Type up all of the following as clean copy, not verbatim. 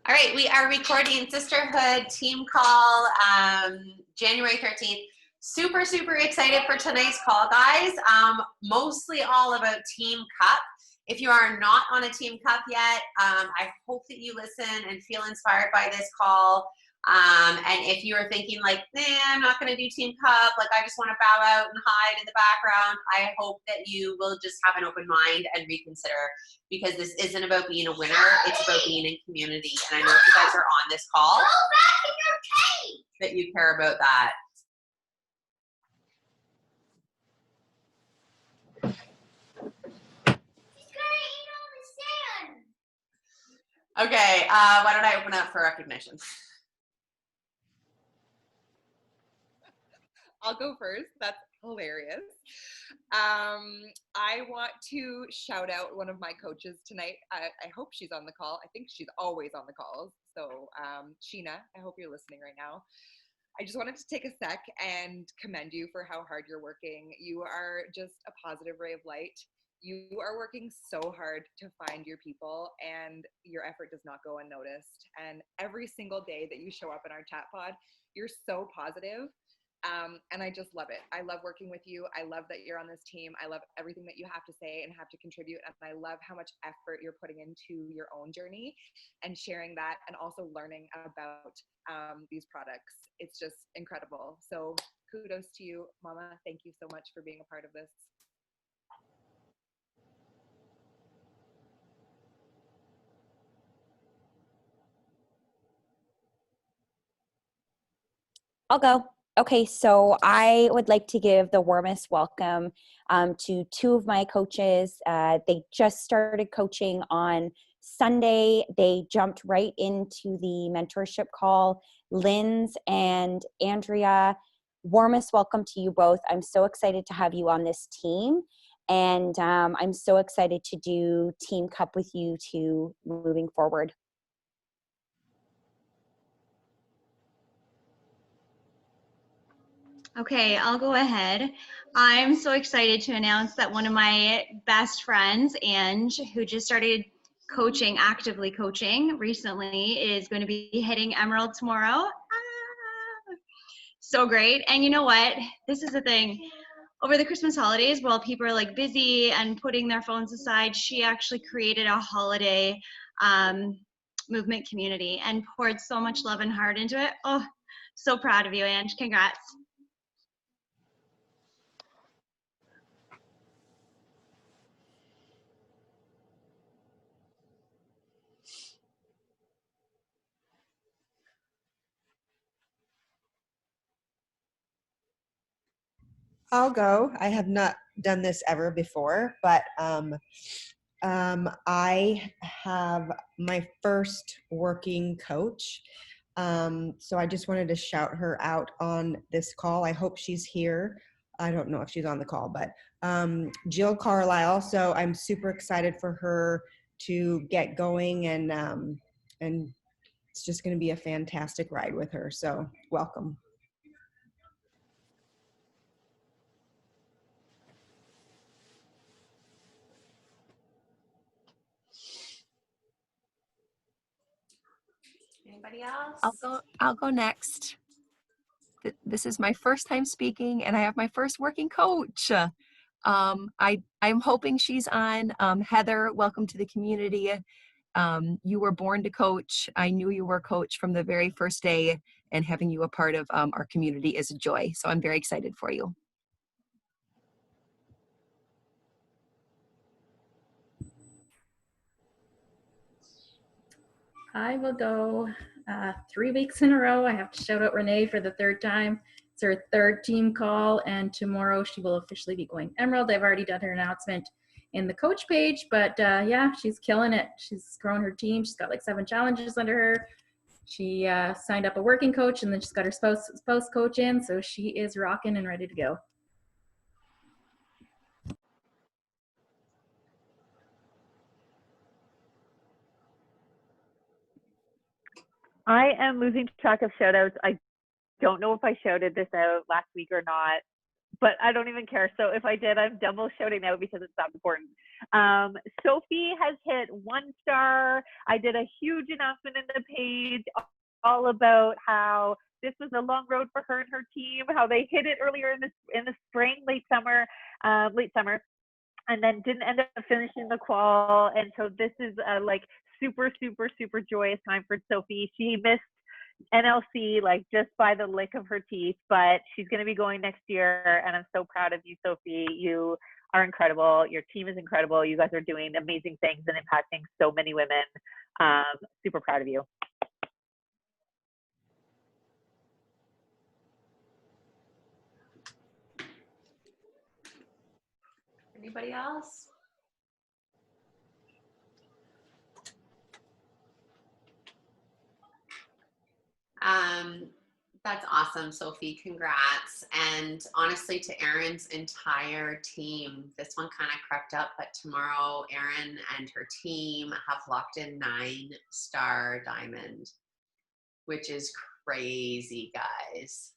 All right, we are recording Sisterhood team call January 13th. Super, super excited for tonight's call, guys. Mostly all about Team Cup. If you are not on a Team Cup yet, I hope that you listen and feel inspired by this call. And if you are thinking like, nah, I'm not going to do Team Cup, like I just want to bow out and hide in the background, I hope that you will just have an open mind and reconsider, because this isn't about being a winner, it's about being in community. And I know if you guys are on this call, go back in your cave, that you care about that. Okay, why don't I open up for recognition? I'll go first. That's hilarious. I want to shout out one of my coaches tonight. I hope she's on the call. I think she's always on the calls. So Sheena, I hope you're listening right now. I just wanted to take a sec and commend you for how hard you're working. You are just a positive ray of light. You are working so hard to find your people, and your effort does not go unnoticed. And every single day that you show up in our chat pod, you're so positive. And I just love it. I love working with you. I love that you're on this team. I love everything that you have to say and have to contribute. And I love how much effort you're putting into your own journey and sharing that, and also learning about these products. It's just incredible. So kudos to you, Mama. Thank you so much for being a part of this. I'll go. Okay, so I would like to give the warmest welcome to two of my coaches. They just started coaching on Sunday. They jumped right into the mentorship call. Linz and Andrea, warmest welcome to you both. I'm so excited to have you on this team. And I'm so excited to do Team Cup with you two moving forward. Okay, I'll go ahead. I'm so excited to announce that one of my best friends, Ange, who just started coaching, actively coaching recently, is going to be hitting Emerald tomorrow. So great. And you know what? This is the thing. Over the Christmas holidays, while people are like busy and putting their phones aside, she actually created a holiday movement community and poured so much love and heart into it. Oh, so proud of you, Ange. Congrats. I'll go. I have not done this ever before, but I have my first working coach. So I just wanted to shout her out on this call. I hope she's here. I don't know if she's on the call, but Jill Carlisle. So I'm super excited for her to get going, and it's just going to be a fantastic ride with her. So welcome. Anybody else? I'll go next. This is my first time speaking, and I have my first working coach. I'm hoping she's on. Heather, welcome to the community. You were born to coach. I knew you were a coach from the very first day, and having you a part of our community is a joy. So I'm very excited for you. I will go 3 weeks in a row. I have to shout out Renee for the third time. It's her third team call, and tomorrow she will officially be going Emerald. I've already done her announcement in the coach page, but yeah, she's killing it. She's grown her team. She's got like 7 challenges under her. She signed up a working coach, and then she's got her spouse coach in, so she is rocking and ready to go. I am losing track of shout outs. I don't know if I shouted this out last week or not, but I don't even care. So if I did, I'm double shouting out because it's that important. Sophie has hit 1 star. I did a huge announcement in the page all about how this was a long road for her and her team, how they hit it earlier in the spring, late summer, and then didn't end up finishing the qual. And so this is a like super, super, super joyous time for Sophie. She missed NLC like just by the lick of her teeth, but she's going to be going next year, and I'm so proud of you, Sophie. You are incredible. Your team is incredible. You guys are doing amazing things and impacting so many women. Super proud of you. Anybody else? That's awesome, Sophie. Congrats. And honestly, to Erin's entire team, this one kind of crept up, but tomorrow, Erin and her team have locked in 9-star diamond, which is crazy, guys.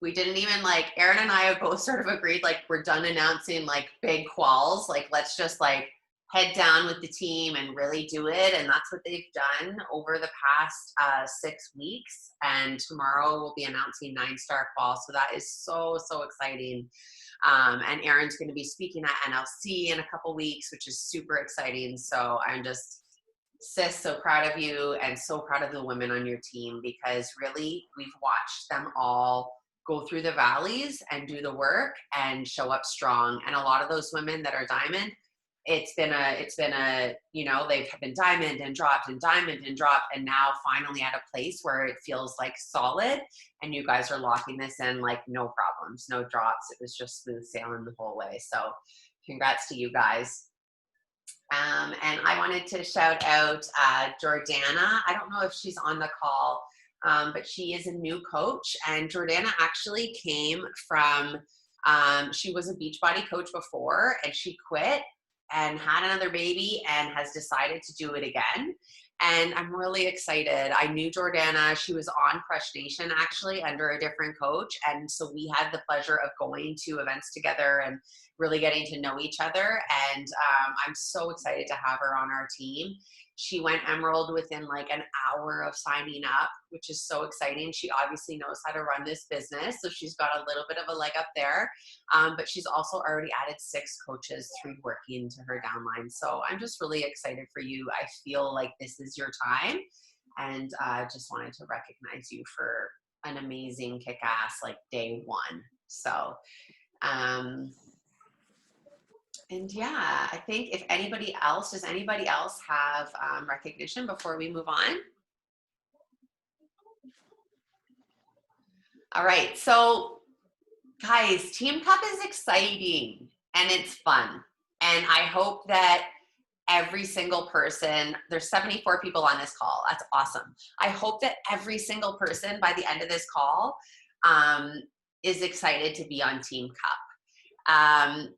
We didn't even like, Erin and I have both sort of agreed, like, we're done announcing like big quals. Like, let's just like head down with the team and really do it. And that's what they've done over the past 6 weeks. And tomorrow we'll be announcing 9-star qual. So that is so, so exciting. And Erin's going to be speaking at NLC in a couple weeks, which is super exciting. So I'm just, sis, so proud of you and so proud of the women on your team, because really we've watched them all go through the valleys and do the work and show up strong. And a lot of those women that are diamond, it's been a, you know, they've been diamond and dropped and diamond and dropped, and now finally at a place where it feels like solid, and you guys are locking this in like no problems, no drops. It was just smooth sailing the whole way. So congrats to you guys. And I wanted to shout out Jordana. I don't know if she's on the call, but she is a new coach, and Jordana actually came from, she was a Beachbody coach before, and she quit and had another baby and has decided to do it again. And I'm really excited. I knew Jordana. She was on Crush Nation actually under a different coach. And so we had the pleasure of going to events together and really getting to know each other. And I'm so excited to have her on our team. She went emerald within like an hour of signing up, which is so exciting. She obviously knows how to run this business, so she's got a little bit of a leg up there. But she's also already added 6 coaches through working to her downline. So I'm just really excited for you. I feel like this is your time, and just wanted to recognize you for an amazing kick-ass like day 1. So and yeah, I think if anybody else, does anybody else have recognition before we move on? All right, so guys, Team Cup is exciting and it's fun. And I hope that every single person, there's 74 people on this call. That's awesome. I hope that every single person by the end of this call is excited to be on Team Cup.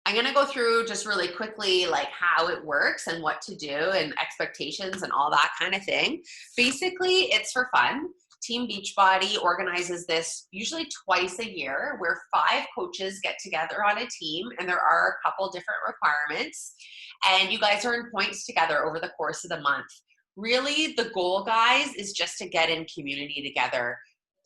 I'm going to go through just really quickly like how it works and what to do and expectations and all that kind of thing. Basically, it's for fun. Team Beachbody organizes this usually twice a year where 5 coaches get together on a team, and there are a couple different requirements, and you guys earn points together over the course of the month. Really, the goal, guys, is just to get in community together.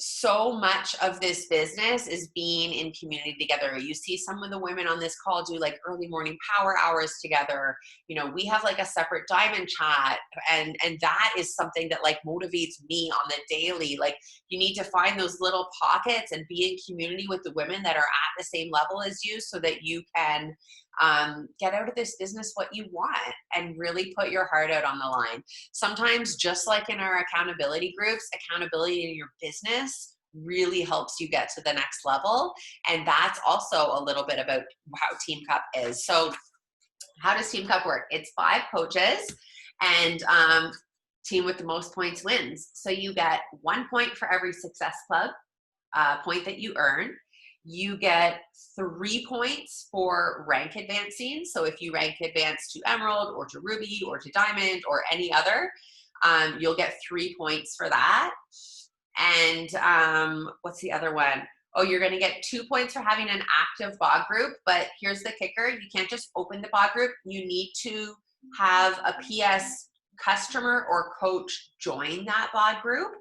So much of this business is being in community together. You see some of the women on this call do like early morning power hours together. You know, we have like a separate diamond chat, and that is something that like motivates me on the daily. Like, you need to find those little pockets and be in community with the women that are at the same level as you, so that you can get out of this business what you want and really put your heart out on the line. Sometimes, just like in our accountability groups, accountability in your business really helps you get to the next level. And that's also a little bit about how Team Cup is. So how does Team Cup work? It's 5 coaches, and team with the most points wins. So you get 1 point for every Success Club point that you earn. You get 3 points for rank advancing. So if you rank advance to Emerald or to Ruby or to Diamond or any other, you'll get 3 points for that. And what's the other one? oh, you're going to get 2 points for having an active BOG group, but here's the kicker. You can't just open the BOG group. You need to have a PS customer or coach join that BOG group.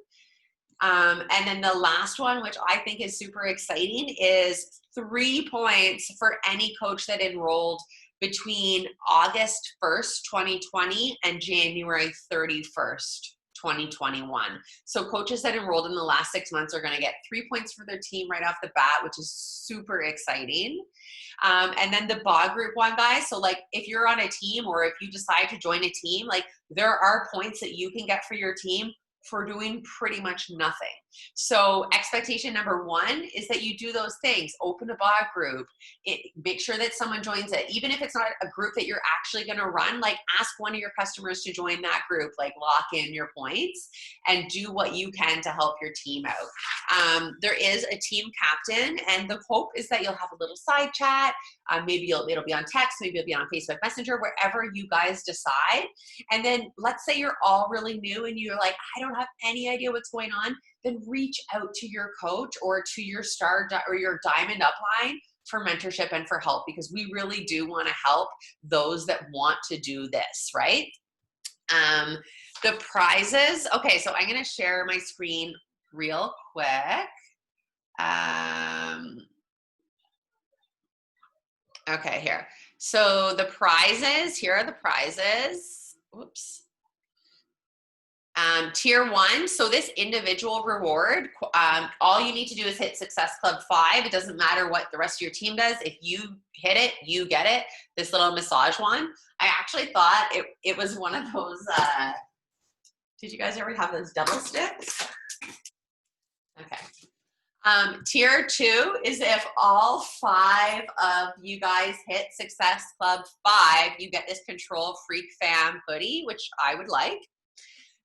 And then the last one, which I think is super exciting, is 3 points for any coach that enrolled between August 1st, 2020 and January 31st, 2021. So coaches that enrolled in the last 6 months are going to get 3 points for their team right off the bat, which is super exciting. And then the BOG group one, guys. So like if you're on a team or if you decide to join a team, like there are points that you can get for your team for doing pretty much nothing. So expectation number 1 is that you do those things. Open a BOG group. Make sure that someone joins it. Even if it's not a group that you're actually going to run, like ask one of your customers to join that group, like lock in your points and do what you can to help your team out. There is a team captain, and the hope is that you'll have a little side chat. Maybe it'll be on text, maybe it'll be on Facebook Messenger, wherever you guys decide. And then let's say you're all really new and you're like, I don't have any idea what's going on. Then reach out to your coach or to your star or your diamond upline for mentorship and for help, because we really do want to help those that want to do this, right? The prizes. Okay, so I'm going to share my screen real quick. Okay, here. So the prizes, here are the prizes. Whoops. Tier 1, so this individual reward, all you need to do is hit Success Club 5. It doesn't matter what the rest of your team does. If you hit it, you get it. This little massage one. I actually thought it was one of those, did you guys ever have those double sticks? Okay. Tier 2 is if all 5 of you guys hit Success Club 5, you get this Control Freak Fam hoodie, which I would like.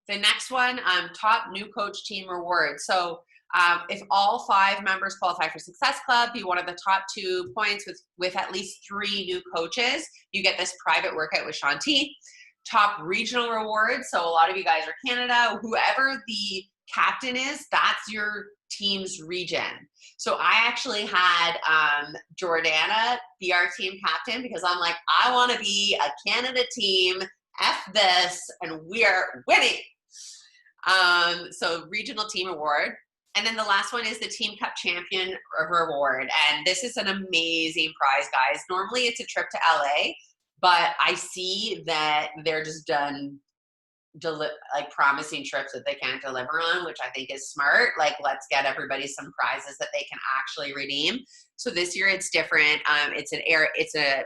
The next one, top new coach team reward. So if all 5 members qualify for Success Club, be one of the top 2 points with at least 3 new coaches, you get this private workout with Shanti. Top regional rewards. So a lot of you guys are Canada. Whoever the captain is, that's your team's region. So I actually had Jordana be our team captain because I'm like, I want to be a Canada team. F this, and we are winning. So regional team award. And then the last one is the Team Cup Champion Reward. And this is an amazing prize, guys. Normally it's a trip to LA, but I see that they're just done like promising trips that they can't deliver on, which I think is smart. Like, let's get everybody some prizes that they can actually redeem. So this year it's different. It's a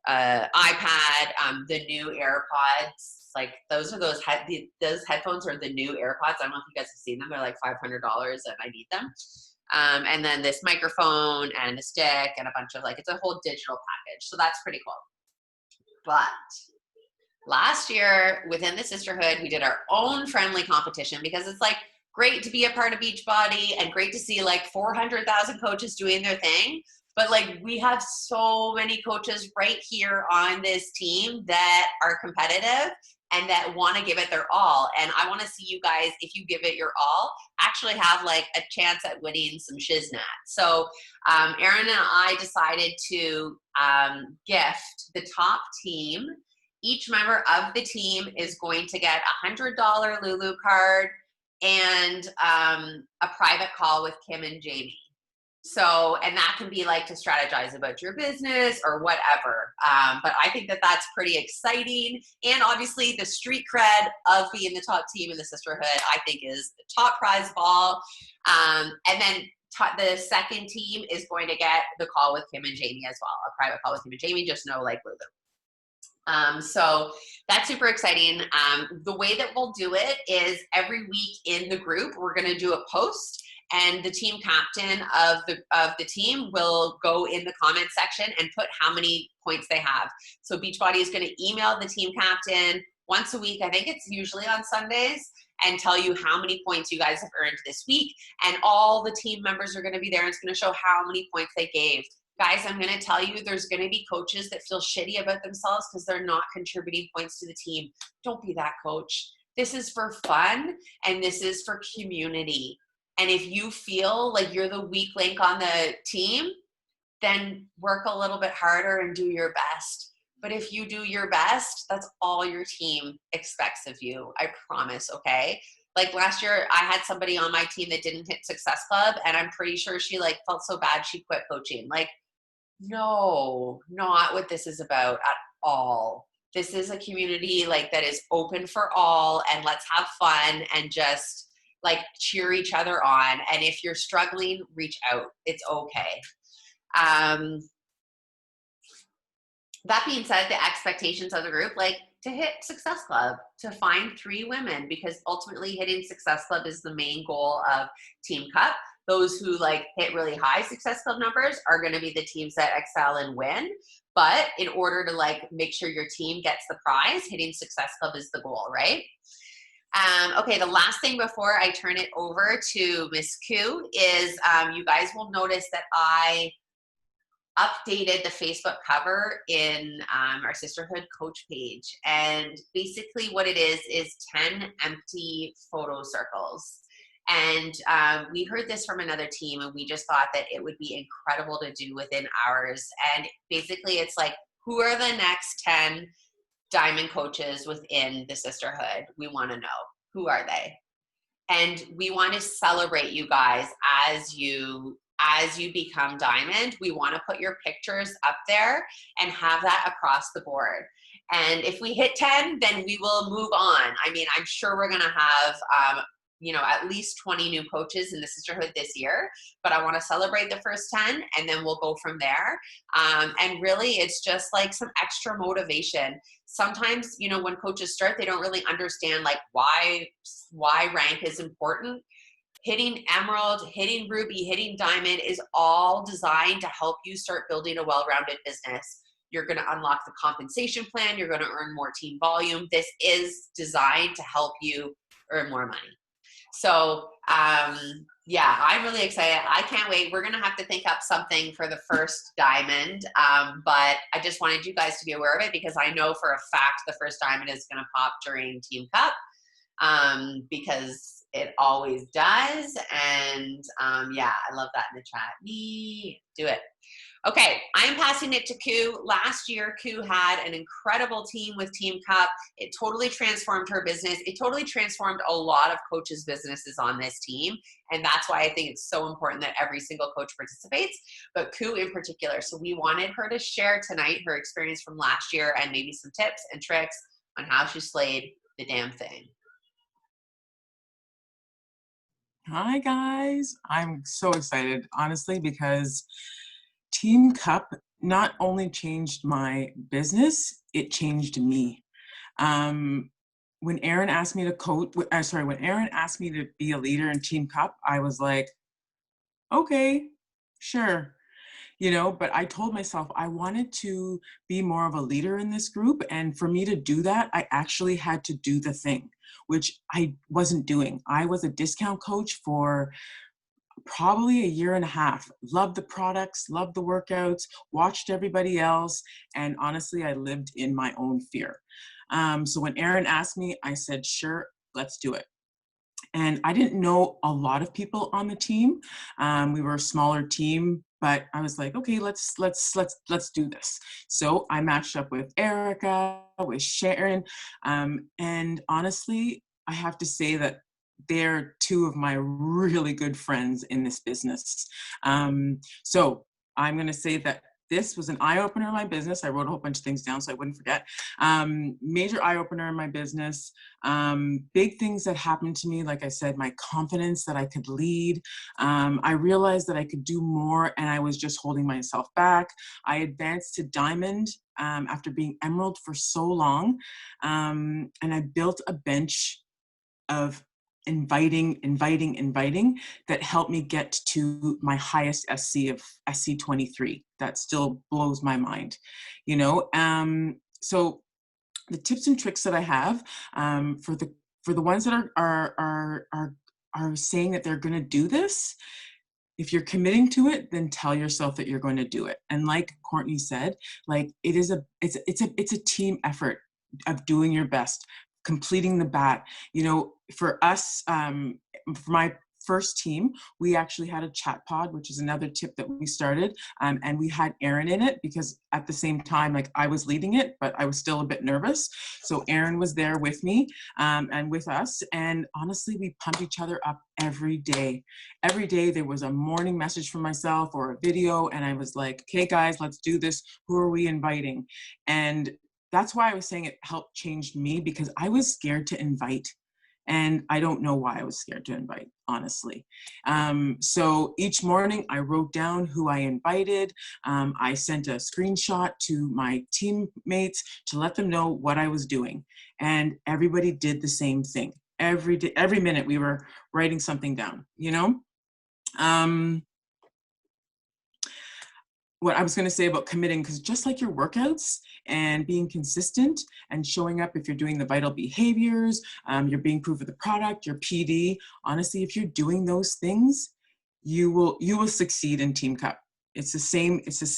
iPad, the new AirPods. Like those headphones are the new AirPods. I don't know if you guys have seen them. They're like $500 and I need them. And then this microphone and a stick and a bunch of it's a whole digital package. So that's pretty cool. But last year within the Sisterhood, we did our own friendly competition because it's like great to be a part of Beachbody and great to see like 400,000 coaches doing their thing. But like we have so many coaches right here on this team that are competitive and that want to give it their all. And I want to see you guys, if you give it your all, actually have like a chance at winning some shiznat. So Erin and I decided to gift the top team. Each member of the team is going to get a $100 Lulu card and a private call with Kim and Jamie. So, and that can be like to strategize about your business or whatever. But I think that that's pretty exciting. And obviously the street cred of being the top team in the Sisterhood, I think is the top prize of all. And then the second team is going to get the call with Kim and Jamie as well, a private call with Kim and Jamie, just no like Lulu. So that's super exciting. The way that we'll do it is every week in the group, we're going to do a post. And the team captain of the team will go in the comment section and put how many points they have. So Beachbody is going to email the team captain once a week. I think it's usually on Sundays, and tell you how many points you guys have earned this week. And all the team members are going to be there, and it's going to show how many points they gave. Guys, I'm going to tell you, there's going to be coaches that feel shitty about themselves because they're not contributing points to the team. Don't be that coach. This is for fun, and this is for community. And if you feel like you're the weak link on the team, then work a little bit harder and do your best. But if you do your best, that's all your team expects of you. I promise, okay? Like last year, I had somebody on my team that didn't hit Success Club, and I'm pretty sure she like felt so bad she quit coaching. Like, no, not what this is about at all. This is a community like that is open for all, and let's have fun and just like cheer each other on. And if you're struggling, reach out. It's okay. That being said, the expectations of the group, like to hit Success Club, to find 3 women, because ultimately hitting Success Club is the main goal of Team Cup. Those who like hit really high Success Club numbers are going to be the teams that excel and win. But in order to like make sure your team gets the prize, hitting Success Club is the goal, right? Okay, the last thing before I turn it over to Miss Koo is you guys will notice that I updated the Facebook cover in our Sisterhood coach page. And basically what it is 10 empty photo circles. And we heard this from another team, and we just thought that it would be incredible to do within ours. And basically it's like, who are the next 10 diamond coaches within the Sisterhood? We want to know. Who are they? And we want to celebrate you guys as you become diamond. We want to put your pictures up there and have that across the board. And if we hit 10, then we will move on. I mean, I'm sure we're going to have, at least 20 new coaches in the Sisterhood this year, but I want to celebrate the first 10 and then we'll go from there. And really it's just like some extra motivation. Sometimes, when coaches start, they don't really understand like why rank is important. Hitting emerald, hitting ruby, hitting diamond is all designed to help you start building a well-rounded business. You're going to unlock the compensation plan. You're going to earn more team volume. This is designed to help you earn more money. So, I'm really excited. I can't wait. We're going to have to think up something for the first diamond. But I just wanted you guys to be aware of it because I know for a fact the first diamond is going to pop during Team Cup. Because it always does. And I love that in the chat. Me, do it. Okay, I'm passing it to Koo. Last year, Koo had an incredible team with Team Cup. It totally transformed her business. It totally transformed a lot of coaches' businesses on this team. And that's why I think it's so important that every single coach participates, but Koo in particular. So we wanted her to share tonight her experience from last year and maybe some tips and tricks on how she slayed the damn thing. Hi guys, I'm so excited, honestly, because Team Cup not only changed my business, it changed me. When Aaron asked me to be a leader in Team Cup, I was like, okay, sure. But I told myself I wanted to be more of a leader in this group. And for me to do that, I actually had to do the thing, which I wasn't doing. I was a discount coach for probably a year and a half. Loved the products, loved the workouts, watched everybody else. And honestly, I lived in my own fear. So when Aaron asked me, I said, sure, let's do it. And I didn't know a lot of people on the team. We were a smaller team, but I was like, okay, let's do this. So I matched up with Erica, with Sharon, and honestly, I have to say that they're 2 of my really good friends in this business. So I'm going to say that this was an eye-opener in my business. I wrote a whole bunch of things down so I wouldn't forget. Major eye-opener in my business. Big things that happened to me, like I said, my confidence that I could lead. I realized that I could do more and I was just holding myself back. I advanced to diamond after being emerald for so long. And I built a bench of inviting that helped me get to my highest SC of SC 23. That still blows my mind, so the tips and tricks that I have for the ones that are saying that they're going to do this, if you're committing to it, then tell yourself that you're going to do it. And like Courtney said, like it's a team effort of doing your best, completing the bat. For us, first team, we actually had a chat pod, which is another tip that we started. And we had Erin in it because at the same time, like I was leading it, but I was still a bit nervous. So Erin was there with me and with us. And honestly, we pumped each other up every day. Every day there was a morning message from myself or a video. And I was like, okay, guys, let's do this. Who are we inviting? And that's why I was saying it helped change me, because I was scared to invite. And I don't know why I was scared to invite, honestly. So each morning I wrote down who I invited. I sent a screenshot to my teammates to let them know what I was doing. And everybody did the same thing. Every day, every minute we were writing something down, you know? What I was going to say about committing, because just like your workouts and being consistent and showing up, if you're doing the vital behaviors, you're being proof of the product, your PD, honestly, if you're doing those things, you will succeed in Team Cup. It's the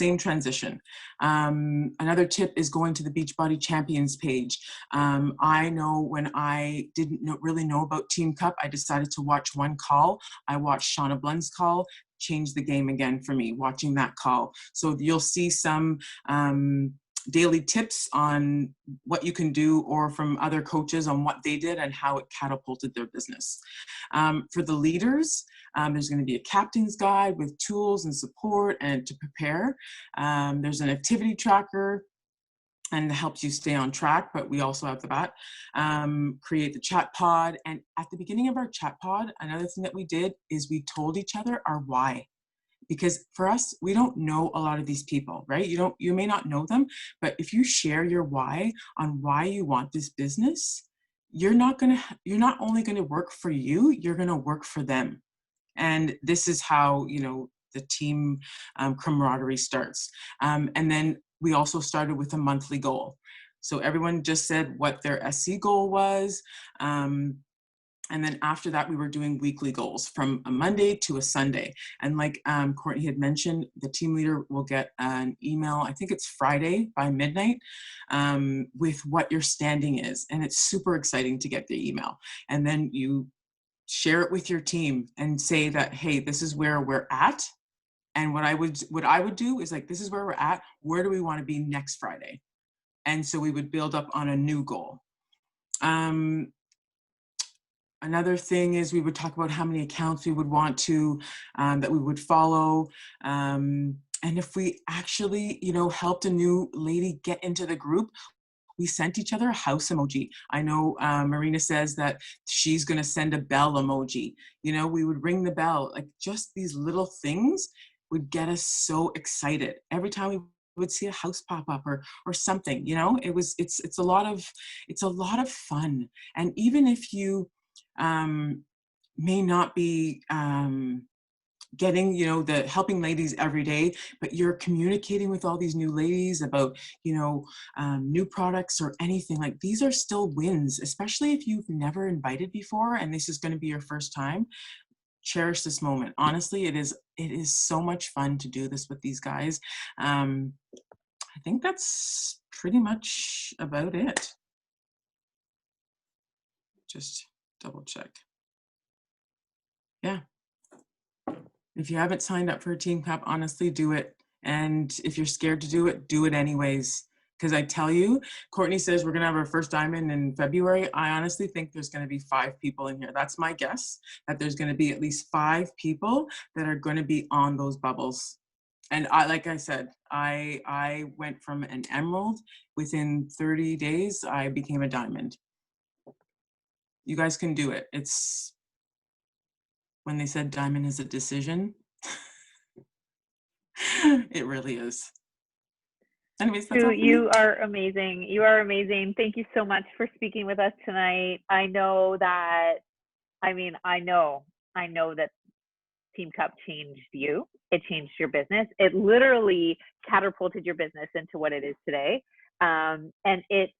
same transition. Another tip is going to the Beachbody Champions page. I know when I didn't really know about Team Cup, I decided to watch one call. I watched Shauna Blund's call. Changed the game again for me, watching that call. So you'll see some daily tips on what you can do, or from other coaches on what they did and how it catapulted their business. For the leaders, there's going to be a captain's guide with tools and support and to prepare. There's an activity tracker and helps you stay on track, but we also have that. Create the chat pod. And at the beginning of our chat pod, another thing that we did is we told each other our why. Because for us, we don't know a lot of these people, right? You may not know them, but if you share your why on why you want this business, you're not only gonna work for you, you're gonna work for them. And this is how, the team camaraderie starts. And then we also started with a monthly goal. So everyone just said what their SC goal was. And then after that, we were doing weekly goals from a Monday to a Sunday. And like Courtney had mentioned, the team leader will get an email, I think it's Friday by midnight, with what your standing is. And it's super exciting to get the email. And then you share it with your team and say that, hey, this is where we're at. And what I would do is like, this is where we're at. Where do we want to be next Friday? And so we would build up on a new goal. Another thing is we would talk about how many accounts we would want to, that we would follow. And if we actually, helped a new lady get into the group, we sent each other a house emoji. I know Marina says that she's going to send a bell emoji. We would ring the bell. Like, just these little things would get us so excited. Every time we would see a house pop up or something, it's a lot of fun. And even if you may not be getting, the helping ladies every day, but you're communicating with all these new ladies about, new products or anything, like, these are still wins, especially if you've never invited before and this is going to be your first time. Cherish this moment. Honestly, it is so much fun to do this with these guys. I think that's pretty much about it. Just double check. Yeah. If you haven't signed up for a Team Cup, honestly, do it. And if you're scared to do it anyways. Because I tell you, Courtney says we're going to have our first diamond in February. I honestly think there's going to be 5 people in here. That's my guess, that there's going to be at least 5 people that are going to be on those bubbles. And like I said, I went from an emerald. Within 30 days, I became a diamond. You guys can do it. It's when they said diamond is a decision. It really is. Anyways, that's all for me. You are amazing. You are amazing. Thank you so much for speaking with us tonight. I know that Team Cup changed you. It changed your business. It literally catapulted your business into what it is today. And it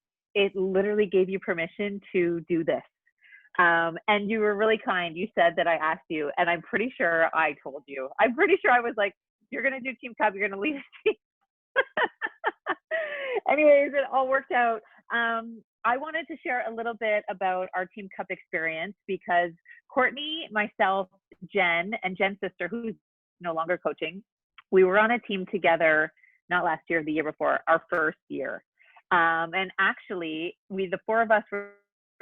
literally gave you permission to do this. And you were really kind. You said that I asked you, and I'm pretty sure I told you. I'm pretty sure I was like, you're going to do Team Cup. You're going to lead a team. Anyways, it all worked out. I wanted to share a little bit about our Team Cup experience because Courtney, myself, Jen and Jen's sister, who's no longer coaching, we were on a team together, not last year, the year before, our first year. And actually, the four of us were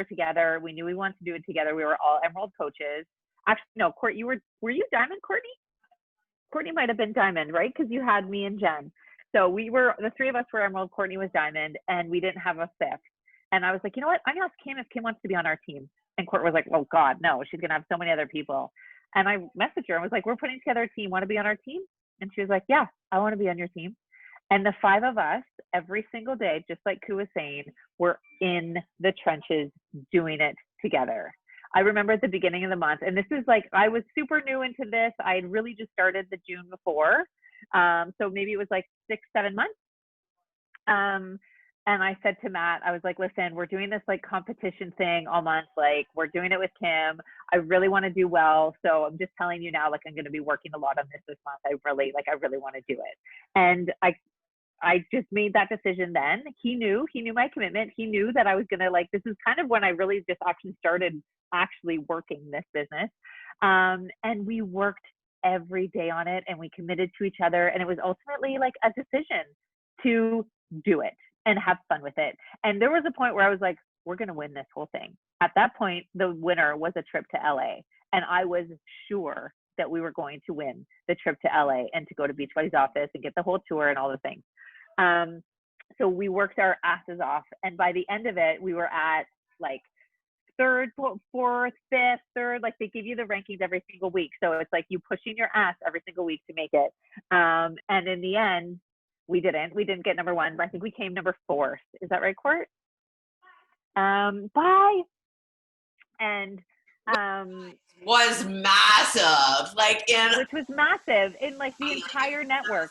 together. We knew we wanted to do it together. We were all Emerald coaches. Actually, no, Court, were you Diamond, Courtney? Courtney might have been Diamond, right? Because you had me and Jen. So the three of us were Emerald, Courtney was Diamond, and we didn't have a fifth. And I was like, you know what? I'm going to ask Kim if Kim wants to be on our team. And Court was like, oh God, no, she's going to have so many other people. And I messaged her and was like, we're putting together a team. Want to be on our team? And she was like, yeah, I want to be on your team. And the five of us, every single day, just like Ku was saying, we're in the trenches doing it together. I remember at the beginning of the month, and this is like, I was super new into this. I had really just started the June before. So maybe it was like 6-7 months. And I said to Matt, I was like, listen, we're doing this like competition thing all month. Like we're doing it with Kim. I really want to do well. So I'm just telling you now, like I'm going to be working a lot on this month. I really want to do it. And I just made that decision then. He knew my commitment. He knew that I was going to like, this is kind of when I really just actually started actually working this business. And we worked every day on it and we committed to each other. And it was ultimately like a decision to do it and have fun with it. And there was a point where I was like, we're going to win this whole thing. At that point, the winner was a trip to LA. And I was sure that we were going to win the trip to LA and to go to Beachbody's office and get the whole tour and all the things. So we worked our asses off. And by the end of it, we were at like third, fourth, fifth, third, like they give you the rankings every single week. So it's like you pushing your ass every single week to make it. And in the end, we didn't get number one, but I think we came number 4th. Is that right, Court? Bye. And was massive, which was massive in like the entire network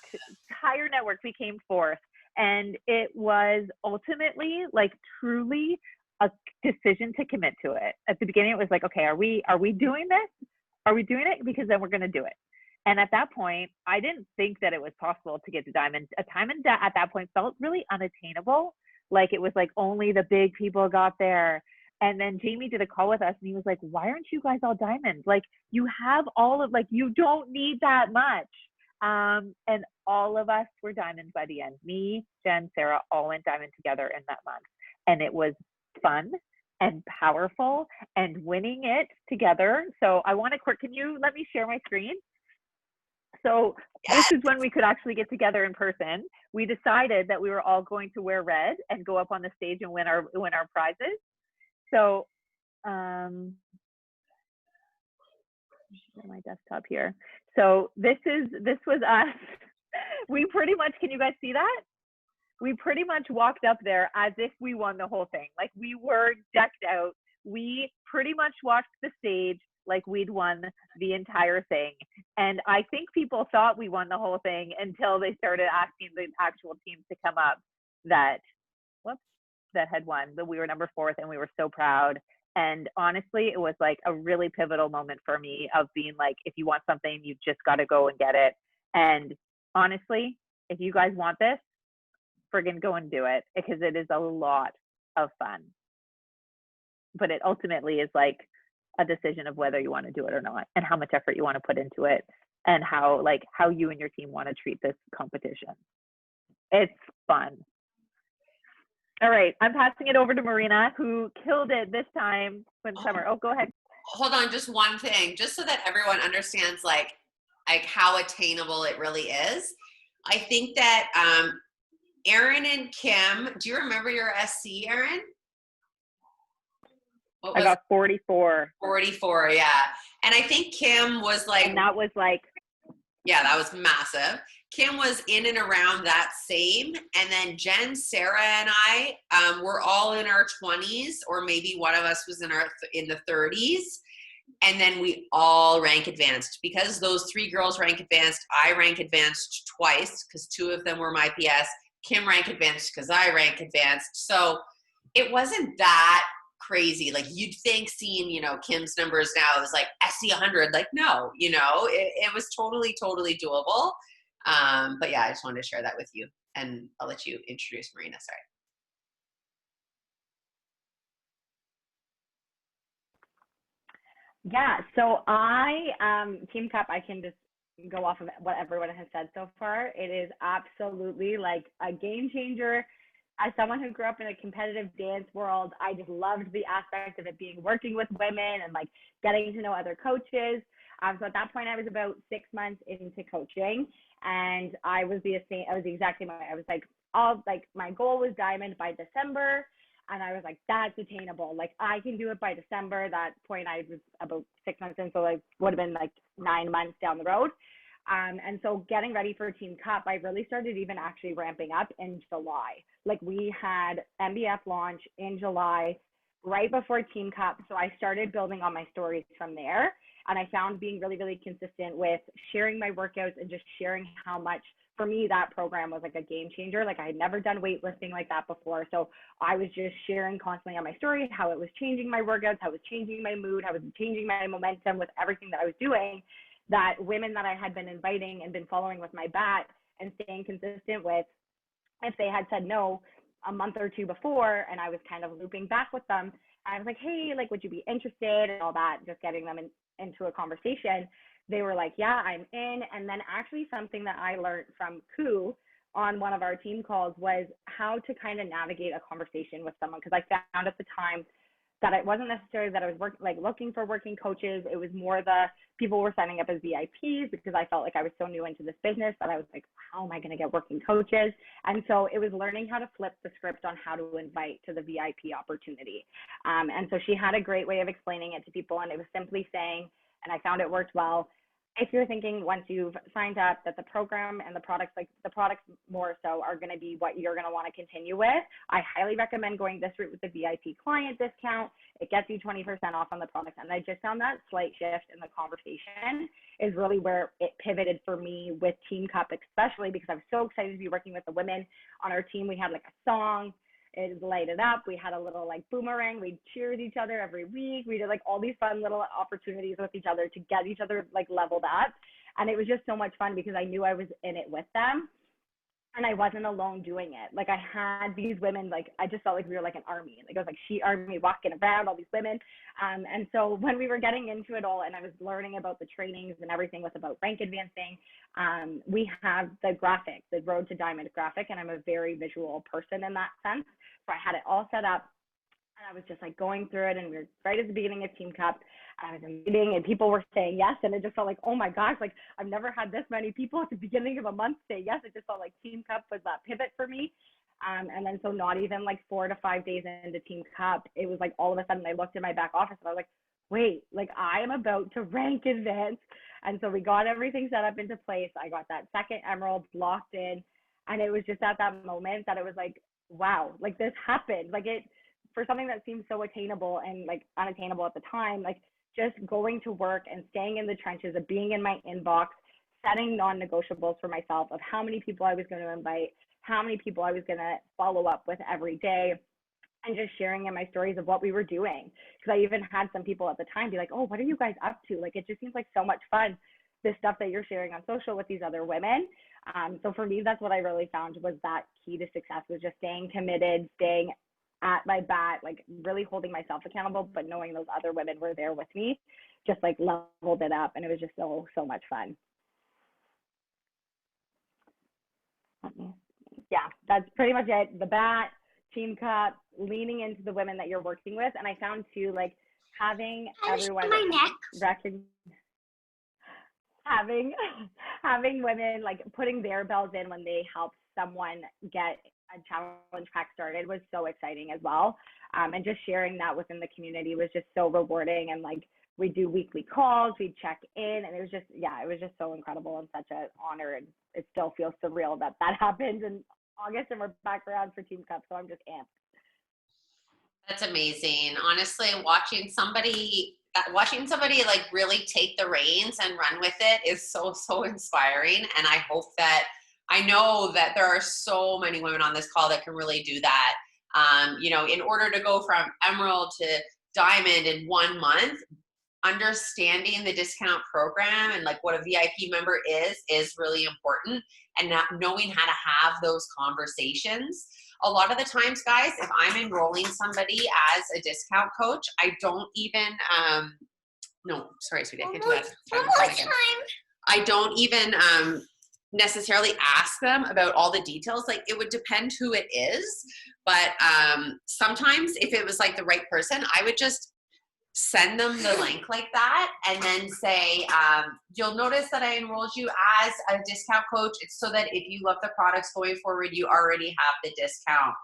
we came 4th. And it was ultimately like truly a decision to commit to it. At the beginning, it was like, okay, are we doing this? Are we doing it? Because then we're going to do it. And at that point, I didn't think that it was possible to get to Diamond. A Diamond at that point felt really unattainable. Like it was like only the big people got there. And then Jamie did a call with us and he was like, why aren't you guys all Diamonds? Like you have all of, like, you don't need that much. And all of us were Diamonds by the end. Me, Jen, Sarah, all went Diamond together in that month. And it was fun and powerful and winning it together. So I want to, Court, can you let me share my screen? So this is when we could actually get together in person. We decided that we were all going to wear red and go up on the stage and win our prizes. So my desktop here. So this was us. We pretty much, can you guys see that? We pretty much walked up there as if we won the whole thing. Like we were decked out. We pretty much walked the stage like we'd won the entire thing. And I think people thought we won the whole thing until they started asking the actual teams to come up that had won. But we were number 4th and we were so proud. And honestly, it was like a really pivotal moment for me of being like, if you want something, you just got to go and get it. And honestly, if you guys want this, friggin' go and do it, because it is a lot of fun. But it ultimately is like a decision of whether you want to do it or not, and how much effort you want to put into it, and how you and your team want to treat this competition. It's fun. All right, I'm passing it over to Marina, who killed it this time in summer. Oh, go ahead. Hold on, just one thing, just so that everyone understands like how attainable it really is. I think that Erin and Kim, do you remember your SC, Erin? I got 44. 44, yeah. And I think Kim was like, and that was like, yeah, that was massive. Kim was in and around that same. And then Jen, Sarah, and I were all in our 20s, or maybe one of us was in the 30s. And then we all rank advanced. Because those 3 girls rank advanced, I rank advanced twice because 2 of them were my PS. Kim rank advanced because I rank advanced. So it wasn't that crazy. Like you'd think seeing, Kim's numbers now is like SC 100. Like, no, it was totally doable. But yeah, I just wanted to share that with you, and I'll let you introduce Marina. Sorry. Yeah, so Team Cup, I can just go off of what everyone has said so far. It is absolutely like a game changer. As someone who grew up in a competitive dance world, I just loved the aspect of it being working with women and like getting to know other coaches. So at that point, I was about 6 months into coaching, and I was the exact same way. I was like, my goal was diamond by December. And I was like, that's attainable. Like, I can do it by December. That point, I was about 6 months in, so it would have been like 9 months down the road. And so getting ready for Team Cup, I really started even actually ramping up in July. Like, we had MBF launch in July, right before Team Cup. So I started building on my stories from there. And I found being really, really consistent with sharing my workouts and just sharing how much, for me, that program was like a game changer. Like, I had never done weightlifting like that before. So I was just sharing constantly on my story how it was changing my workouts, how it was changing my mood, how it was changing my momentum with everything that I was doing, that women that I had been inviting and been following with my bat and staying consistent with, if they had said no a month or two before, and I was kind of looping back with them, I was like, hey, like, would you be interested and all that, just getting them into a conversation. They were like, yeah, I'm in. And then actually something that I learned from Koo on one of our team calls was how to kind of navigate a conversation with someone. Because I found at the time that it wasn't necessarily that I was looking for working coaches. It was more the people were signing up as VIPs because I felt like I was so new into this business that I was like, how am I going to get working coaches? And so it was learning how to flip the script on how to invite to the VIP opportunity. And so she had a great way of explaining it to people. And it was simply saying, and I found it worked well, if you're thinking once you've signed up that the program and the products, like the products more so, are going to be what you're going to want to continue with, I highly recommend going this route with the VIP client discount. It gets you 20% off on the products. And I just found that slight shift in the conversation is really where it pivoted for me with Team Cup, especially because I was so excited to be working with the women on our team. We had like a song. It lighted up. We had a little like boomerang. We cheered each other every week. We did like all these fun little opportunities with each other to get each other like leveled up. And it was just so much fun because I knew I was in it with them and I wasn't alone doing it. Like, I had these women, like, I just felt like we were like an army. Like, it was like she army walking around, all these women. And so when we were getting into it all and I was learning about the trainings and everything was about rank advancing, we have the graphic, the Road to Diamond graphic, and I'm a very visual person in that sense. So I had it all set up and I was just like going through it, and we were right at the beginning of Team Cup. I was in a meeting and people were saying yes, and it just felt like, oh my gosh, like I've never had this many people at the beginning of a month say yes. It just felt like Team Cup was that pivot for me. And then so not even like 4 to 5 days into Team Cup, it was like all of a sudden I looked in my back office and I was like, wait, like I am about to rank advance. And so we got everything set up into place. I got that second emerald locked in, and it was just at that moment that it was like, wow, like this happened. Like, it, for something that seemed so attainable and like unattainable at the time, like just going to work and staying in the trenches of being in my inbox, setting non-negotiables for myself of how many people I was going to invite, how many people I was going to follow up with every day, and just sharing in my stories of what we were doing. Because I even had some people at the time be like, oh, what are you guys up to? Like, it just seems like so much fun, this stuff that you're sharing on social with these other women. So for me, that's what I really found was that key to success was just staying committed, staying at my bat, like really holding myself accountable, but knowing those other women were there with me, just like leveled it up. And it was just so much fun. Yeah, that's pretty much it. The bat, Team Cup, leaning into the women that you're working with. And I found too, like having everyone having women like putting their bells in when they help someone get a challenge pack started was so exciting as well. And just sharing that within the community was just so rewarding. And like, we do weekly calls, we check in, and it was just, yeah, it was just so incredible and such an honor. And it still feels surreal that that happened in August and we're back around for Team Cup. So I'm just amped. That's amazing. Honestly, watching somebody like really take the reins and run with it is so inspiring. And I know that there are so many women on this call that can really do that. You know, in order to go from emerald to diamond in 1 month, understanding the discount program and like what a VIP member is really important, and not knowing how to have those conversations. A lot of the times, guys, if I'm enrolling somebody as a discount coach, I don't even No, sorry, sweetie. I can't do that. One more time. I don't even necessarily ask them about all the details. Like, it would depend who it is. But sometimes if it was like the right person, I would just send them the link like that and then say, you'll notice that I enrolled you as a discount coach. It's so that if you love the products going forward, you already have the discount.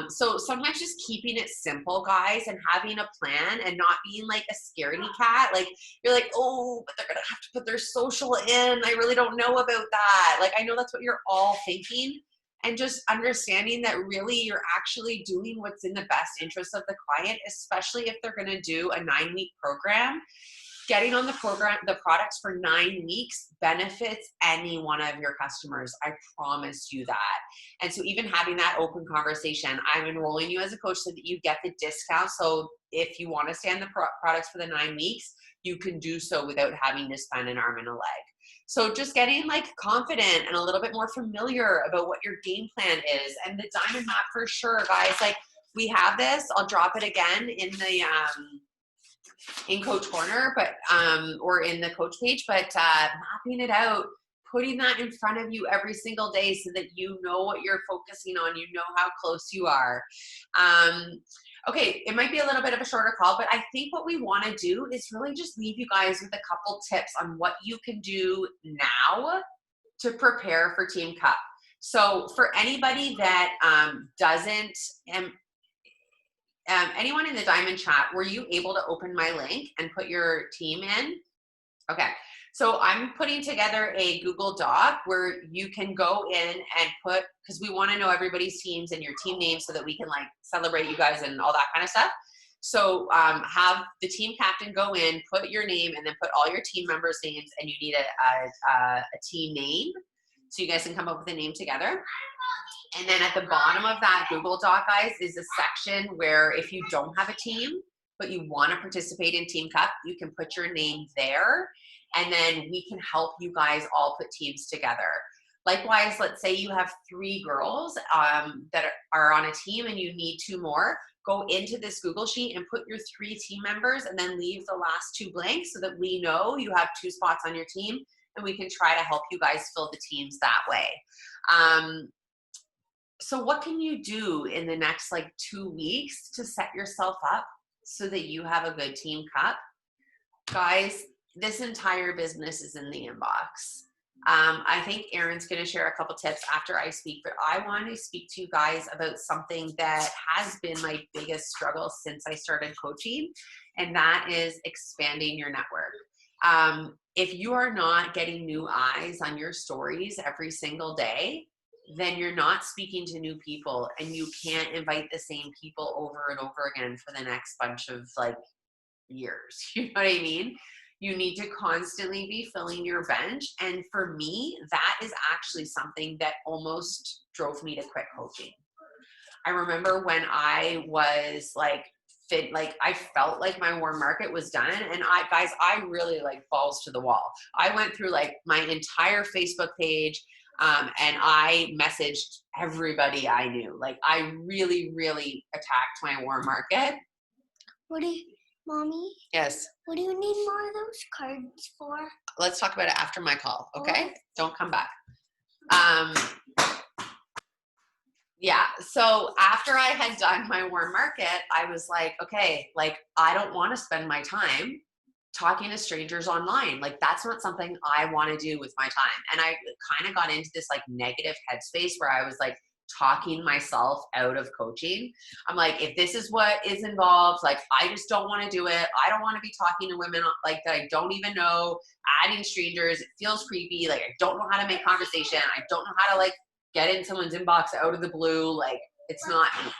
So sometimes just keeping it simple, guys, and having a plan and not being like a scaredy cat. Like, you're like, oh, but they're going to have to put their social in. I really don't know about that. Like, I know that's what you're all thinking. And just understanding that really you're actually doing what's in the best interest of the client, especially if they're going to do a 9-week program. Getting on the program, the products for 9 weeks benefits any one of your customers. I promise you that. And so even having that open conversation, I'm enrolling you as a coach so that you get the discount. So if you want to stay on the products for the 9 weeks, you can do so without having to spend an arm and a leg. So just getting like confident and a little bit more familiar about what your game plan is. And the diamond map for sure, guys. Like, we have this. I'll drop it again in the in Coach Corner, but or in the coach page, but mapping it out, putting that in front of you every single day so that you know what you're focusing on, you know how close you are. Okay, it might be a little bit of a shorter call, but I think what we want to do is really just leave you guys with a couple tips on what you can do now to prepare for Team Cup. So for anybody that doesn't, anyone in the Diamond chat, were you able to open my link and put your team in? Okay, so I'm putting together a Google Doc where you can go in and put, because we want to know everybody's teams and your team names so that we can like celebrate you guys and all that kind of stuff. So have the team captain go in, put your name, and then put all your team members' names, and you need a team name. So you guys can come up with a name together. And then at the bottom of that Google Doc, guys, is a section where if you don't have a team, but you want to participate in Team Cup, you can put your name there. And then we can help you guys all put teams together. Likewise, let's say you have 3 girls that are on a team and you need 2 more. Go into this Google Sheet and put your 3 team members and then leave the last 2 blank so that we know you have 2 spots on your team, and we can try to help you guys fill the teams that way. So what can you do in the next like 2 weeks to set yourself up so that you have a good Team Cup? Guys, this entire business is in the inbox. I think Erin's going to share a couple tips after I speak, but I want to speak to you guys about something that has been my biggest struggle since I started coaching, and that is expanding your network. If you are not getting new eyes on your stories every single day, then you're not speaking to new people, and you can't invite the same people over and over again for the next bunch of like years. You know what I mean? You need to constantly be filling your bench. And for me, that is actually something that almost drove me to quit coaching. I remember when I was like fit, like I felt like my warm market was done. And I really like balls to the wall. I went through like my entire Facebook page, and I messaged everybody I knew. Like, I really, really attacked my warm market. Mommy? Yes. What do you need more of those cards for? Let's talk about it after my call, okay? Don't come back. Yeah, so after I had done my warm market, I was like, okay, like, I don't want to spend my time talking to strangers online. Like, that's not something I want to do with my time. And I kind of got into this like negative headspace where I was like talking myself out of coaching. I'm like, if this is what is involved, like, I just don't want to do it. I don't want to be talking to women like that I don't even know, adding strangers. It feels creepy. Like, I don't know how to make conversation. I don't know how to like get in someone's inbox out of the blue. Like, it's not me.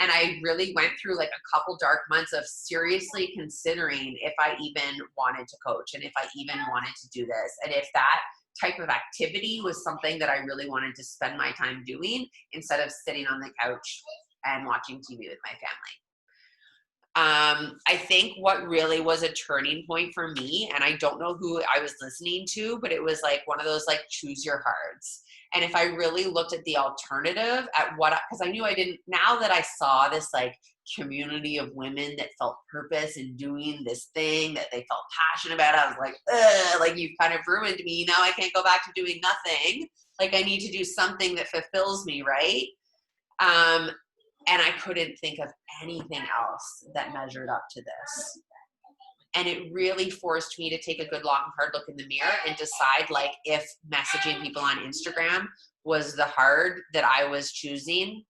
And I really went through like a couple dark months of seriously considering if I even wanted to coach and if I even wanted to do this. And if that type of activity was something that I really wanted to spend my time doing instead of sitting on the couch and watching TV with my family. I think what really was a turning point for me, and I don't know who I was listening to, but it was like one of those like choose your cards. And if I really looked at the alternative at what, because I knew I didn't, now that I saw this like community of women that felt purpose in doing this thing that they felt passionate about. I was like, ugh, like you've kind of ruined me. Now I can't go back to doing nothing. Like I need to do something that fulfills me, right? And I couldn't think of anything else that measured up to this. And it really forced me to take a good long hard look in the mirror and decide like if messaging people on Instagram was the hard that I was choosing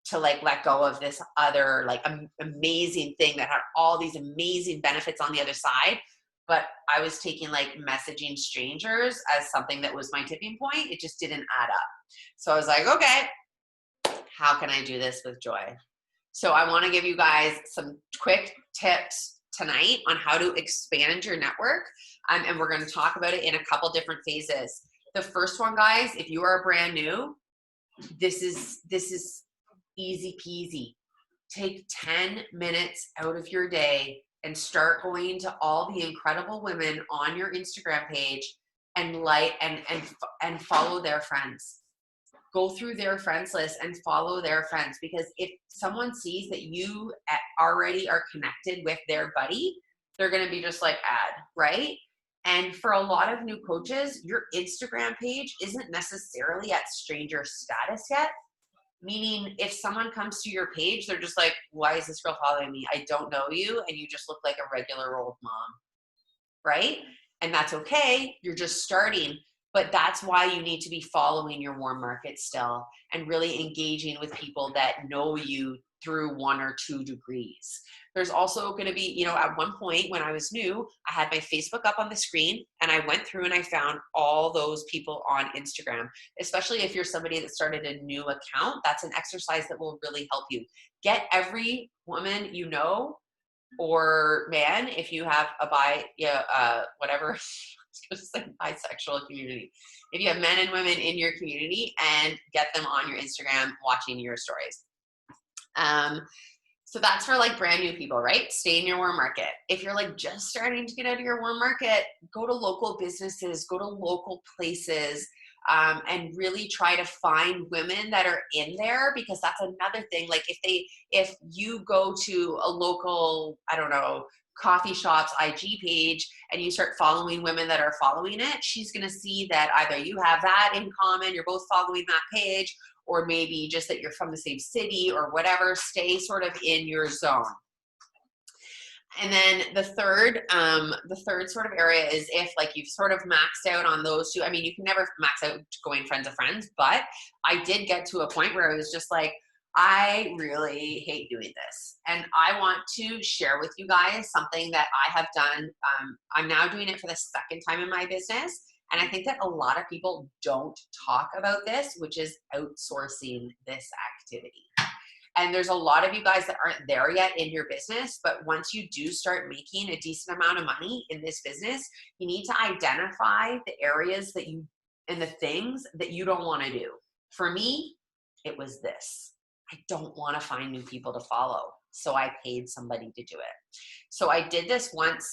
to like let go of this other like amazing thing that had all these amazing benefits on the other side. But I was taking like messaging strangers as something that was my tipping point. It just didn't add up. So I was like, okay, how can I do this with joy? So I want to give you guys some quick tips tonight on how to expand your network. And we're going to talk about it in a couple different phases. The first one, guys, if you are brand new, this is easy peasy. Take 10 minutes out of your day and start going to all the incredible women on your Instagram page and like and follow their friends. Go through their friends list and follow their friends, because if someone sees that you already are connected with their buddy, they're going to be just like, add, right? And for a lot of new coaches, your Instagram page isn't necessarily at stranger status yet. Meaning if someone comes to your page, they're just like, why is this girl following me? I don't know you. And you just look like a regular old mom, right? And that's okay. You're just starting. But that's why you need to be following your warm market still and really engaging with people that know you through 1 or 2 degrees. There's also going to be, you know, at one point when I was new, I had my Facebook up on the screen and I went through and I found all those people on Instagram, especially if you're somebody that started a new account. That's an exercise that will really help you. Get every woman you know, or man, if you have a whatever, just like bisexual community. If you have men and women in your community, and get them on your Instagram watching your stories. So that's for like brand new people, right? Stay in your warm market. If you're like just starting to get out of your warm market, go to local businesses, go to local places, and really try to find women that are in there, because that's another thing. Like if you go to a local, I don't know, coffee shop's IG page and you start following women that are following it, she's going to see that either you have that in common, you're both following that page, or maybe just that you're from the same city or whatever. Stay sort of in your zone. And then the third sort of area is if like you've sort of maxed out on those two. I mean, you can never max out going friends of friends, but I did get to a point where I was just like, I really hate doing this. And I want to share with you guys something that I have done. I'm now doing it for the second time in my business. And I think that a lot of people don't talk about this, which is outsourcing this activity. And there's a lot of you guys that aren't there yet in your business, but once you do start making a decent amount of money in this business, you need to identify the areas that you, and the things that you don't want to do. For me, it was this. I don't want to find new people to follow. So I paid somebody to do it. So I did this once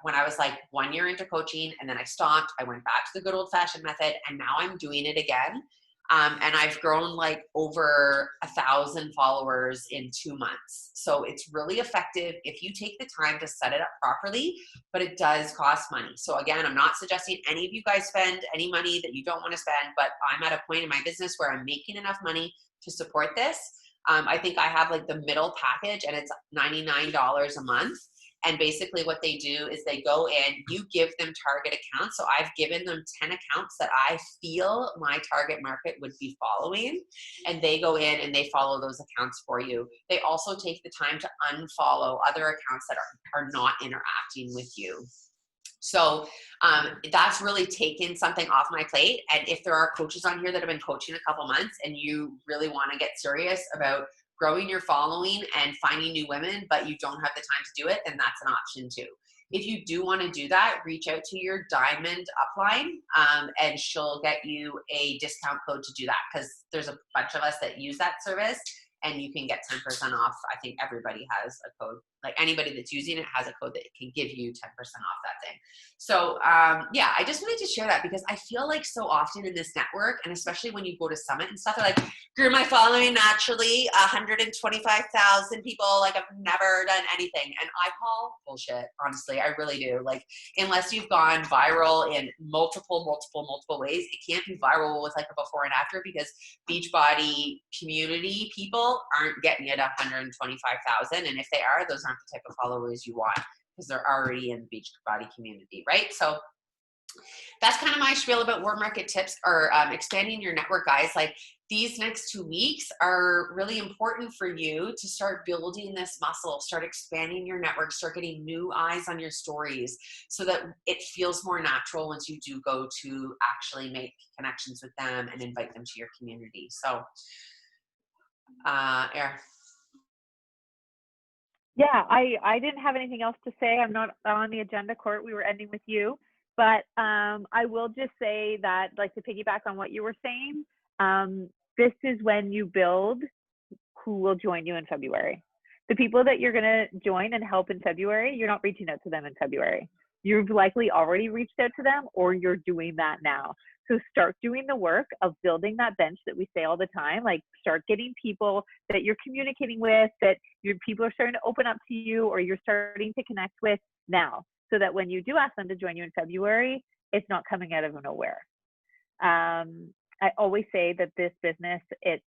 when I was like 1 year into coaching, and then I stopped. I went back to the good old fashioned method, and now I'm doing it again. And I've grown like over 1,000 followers in 2 months. So it's really effective if you take the time to set it up properly, but it does cost money. So again, I'm not suggesting any of you guys spend any money that you don't want to spend, but I'm at a point in my business where I'm making enough money to support this. I think I have like the middle package, and it's $99 a month. And basically what they do is they go in, you give them target accounts. So I've given them 10 accounts that I feel my target market would be following. And they go in and they follow those accounts for you. They also take the time to unfollow other accounts that are not interacting with you. So that's really taken something off my plate. And if there are coaches on here that have been coaching a couple months and you really want to get serious about growing your following and finding new women, but you don't have the time to do it, then that's an option too. If you do want to do that, reach out to your diamond upline, and she'll get you a discount code to do that, because there's a bunch of us that use that service, and you can get 10% off. I think everybody has a code, like anybody that's using it has a code that can give you 10% off that thing. So yeah, I just wanted to share that because I feel like so often in this network, and especially when you go to Summit and stuff, they're like, grew my following naturally, 125,000 people, like I've never done anything. And I call bullshit, honestly, I really do. Like, unless you've gone viral in multiple ways, it can't be viral with like a before and after, because Beachbody community people aren't getting it 125,000. And if they are, those aren't the type of followers you want, because they're already in the Beachbody community, right? So that's kind of my spiel about warm market tips, or expanding your network, guys. Like, these next 2 weeks are really important for you to start building this muscle, start expanding your network, start getting new eyes on your stories so that it feels more natural once you do go to actually make connections with them and invite them to your community. So, Erin. Yeah, I didn't have anything else to say. I'm not on the agenda, Court. We were ending with you. But I will just say that, like, to piggyback on what you were saying, this is when you build who will join you in February. The people that you're going to join and help in February, you're not reaching out to them in February. You've likely already reached out to them, or you're doing that now. So start doing the work of building that bench that we say all the time. Like, start getting people that you're communicating with, that your people are starting to open up to you, or you're starting to connect with now, so that when you do ask them to join you in February, it's not coming out of nowhere. I always say that this business,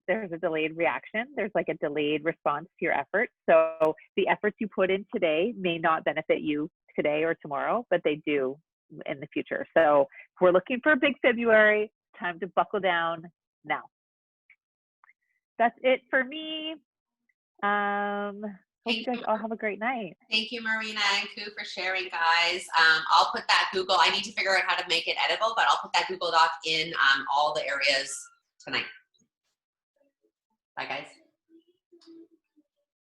there's a delayed reaction. There's like a delayed response to your efforts. So the efforts you put in today may not benefit you today or tomorrow, but they do in the future. So if we're looking for a big February, time to buckle down now. That's it for me. Hope you guys all have a great night. Thank you, Marina and Koo, for sharing, guys. I'll put that Google, I need to figure out how to make it editable, but I'll put that Google Doc in all the areas tonight. Bye, guys.